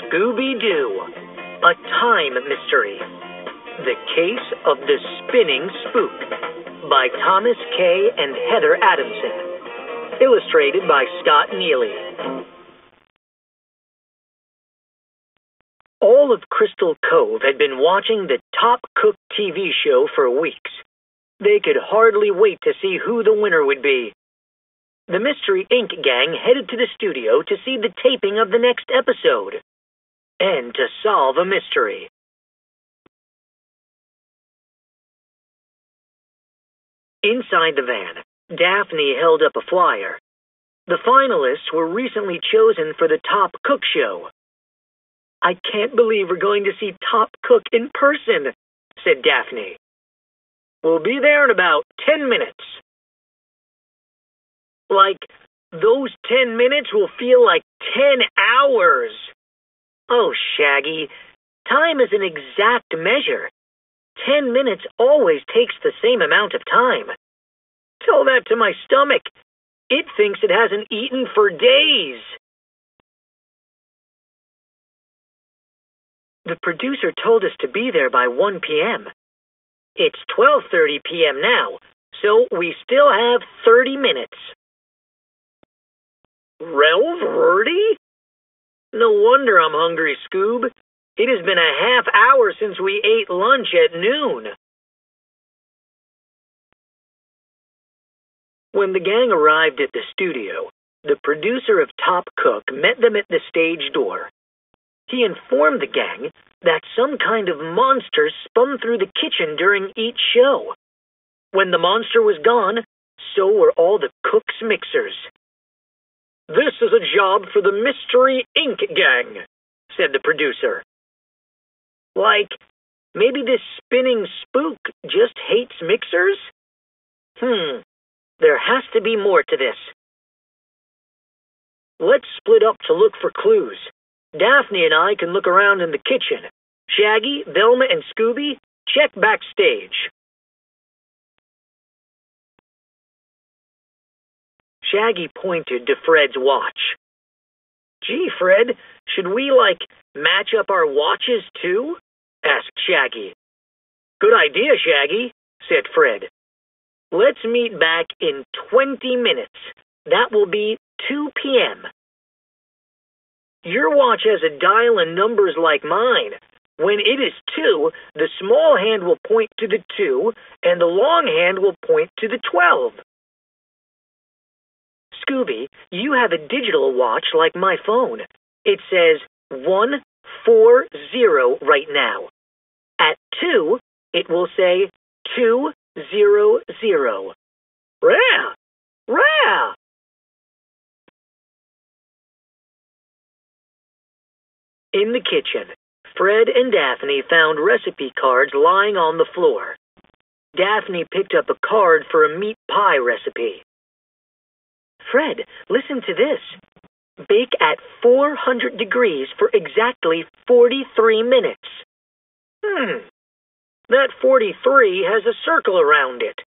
Scooby-Doo, a time mystery. The Case of the Spinning Spook by Thomas K. and Heather Adamson. Illustrated by Scott Neely. All of Crystal Cove had been watching the Top Cook TV show for weeks. They could hardly wait to see who the winner would be. The Mystery Inc. gang headed to the studio to see the taping of the next episode, and to solve a mystery. Inside the van, Daphne held up a flyer. The finalists were recently chosen for the Top Cook show. "I can't believe we're going to see Top Cook in person," said Daphne. "We'll be there in about 10 minutes. Like, those 10 minutes will feel like 10 hours. Oh, Shaggy, time is an exact measure. 10 minutes always takes the same amount of time. Tell that to my stomach. It thinks it hasn't eaten for days." "The producer told us to be there by 1 p.m. It's 12:30 p.m. now, so we still have 30 minutes. "12:30? No wonder I'm hungry, Scoob. It has been a half hour since we ate lunch at noon." When the gang arrived at the studio, the producer of Top Cook met them at the stage door. He informed the gang that some kind of monster spun through the kitchen during each show. When the monster was gone, so were all the cook's mixers. "This is a job for the Mystery Inc. gang," said the producer. Like, maybe this spinning spook just hates mixers? There has to be more to this. "Let's split up to look for clues. Daphne and I can look around in the kitchen. Shaggy, Velma, and Scooby, check backstage." Shaggy pointed to Fred's watch. "Gee, Fred, should we, match up our watches, too?" asked Shaggy. "Good idea, Shaggy," said Fred. "Let's meet back in 20 minutes. That will be 2 p.m. Your watch has a dial and numbers like mine. When it is 2, the small hand will point to the 2, and the long hand will point to the 12. Scooby, you have a digital watch like my phone. It says 140 right now. At 2, it will say 200. Rah! Rah! In the kitchen, Fred and Daphne found recipe cards lying on the floor. Daphne picked up a card for a meat pie recipe. "Fred, listen to this. Bake at 400 degrees for exactly 43 minutes. That 43 has a circle around it.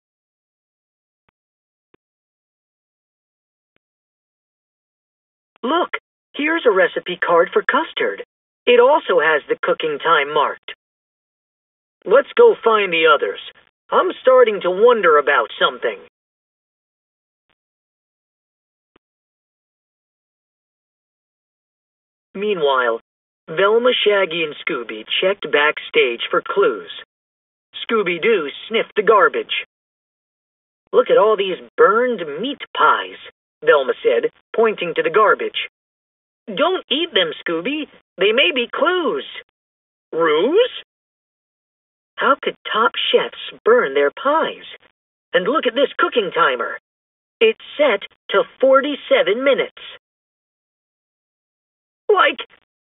Look, here's a recipe card for custard. It also has the cooking time marked. Let's go find the others. I'm starting to wonder about something." Meanwhile, Velma, Shaggy, and Scooby checked backstage for clues. Scooby-Doo sniffed the garbage. "Look at all these burned meat pies," Velma said, pointing to the garbage. "Don't eat them, Scooby. They may be clues." "Ruse?" How could top chefs burn their pies? And look at this cooking timer. It's set to 47 minutes.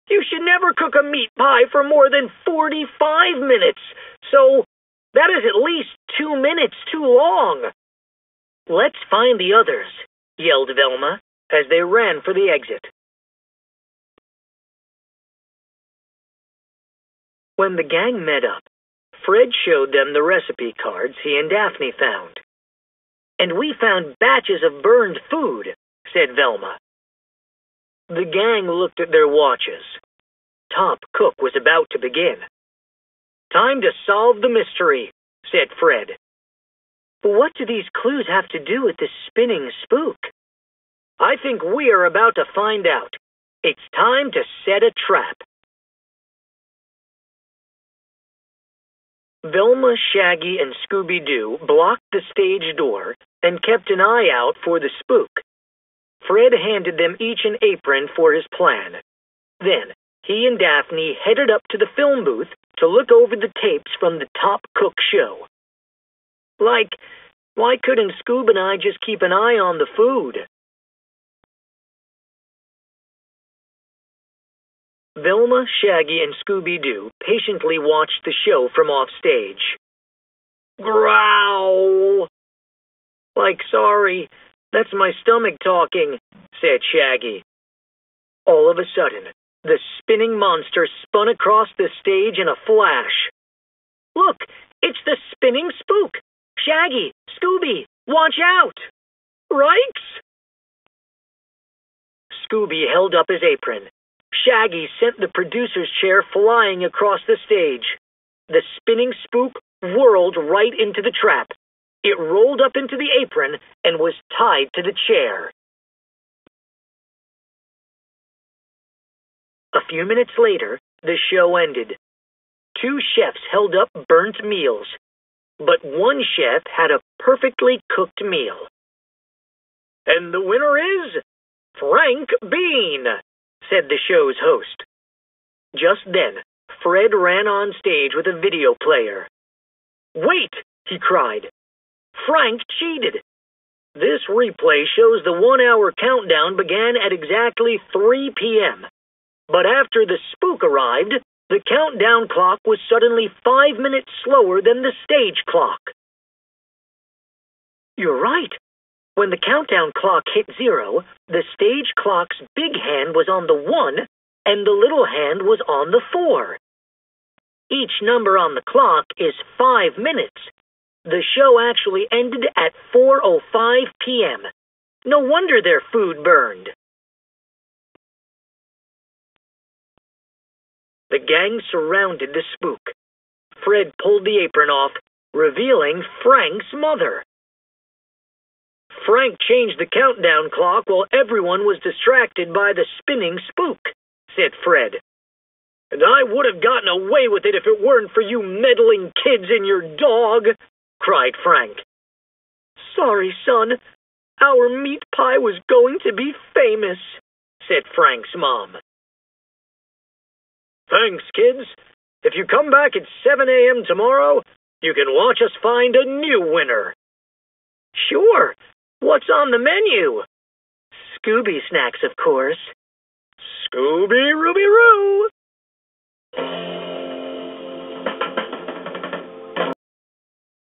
You should never cook a meat pie for more than 45 minutes, so that is at least 2 minutes too long. "Let's find the others," yelled Velma as they ran for the exit. When the gang met up, Fred showed them the recipe cards he and Daphne found. "And we found batches of burned food," said Velma. The gang looked at their watches. top cook was about to begin. "Time to solve the mystery," said Fred. "What do these clues have to do with the spinning spook?" "I think we are about to find out. It's time to set a trap." Velma, Shaggy, and Scooby-Doo blocked the stage door and kept an eye out for the spook. Fred handed them each an apron for his plan. Then, he and Daphne headed up to the film booth to look over the tapes from the Top Cook show. Why couldn't Scoob and I just keep an eye on the food? Velma, Shaggy, and Scooby-Doo patiently watched the show from offstage. "Growl!" "Sorry, that's my stomach talking," said Shaggy. All of a sudden, the spinning monster spun across the stage in a flash. "Look, it's the spinning spook! Shaggy, Scooby, watch out!" "Rikes!" Scooby held up his apron. Shaggy sent the producer's chair flying across the stage. The spinning spook whirled right into the trap. It rolled up into the apron and was tied to the chair. A few minutes later, the show ended. 2 chefs held up burnt meals, but 1 chef had a perfectly cooked meal. "And the winner is Frank Bean," said the show's host. Just then, Fred ran on stage with a video player. "Wait!" he cried. "Frank cheated. This replay shows the 1-hour countdown began at exactly 3 p.m. But after the spook arrived, the countdown clock was suddenly 5 minutes slower than the stage clock." "You're right. When the countdown clock hit 0, the stage clock's big hand was on the 1 and the little hand was on the 4. Each number on the clock is 5 minutes. The show actually ended at 4:05 p.m. No wonder their food burned." The gang surrounded the spook. Fred pulled the apron off, revealing Frank's mother. "Frank changed the countdown clock while everyone was distracted by the spinning spook," said Fred. "And I would have gotten away with it if it weren't for you meddling kids and your dog," cried Frank. "Sorry, son. Our meat pie was going to be famous," said Frank's mom. "Thanks, kids. If you come back at 7 a.m. tomorrow, you can watch us find a new winner." "Sure. What's on the menu?" "Scooby snacks, of course." "Scooby-Rooby-Roo!"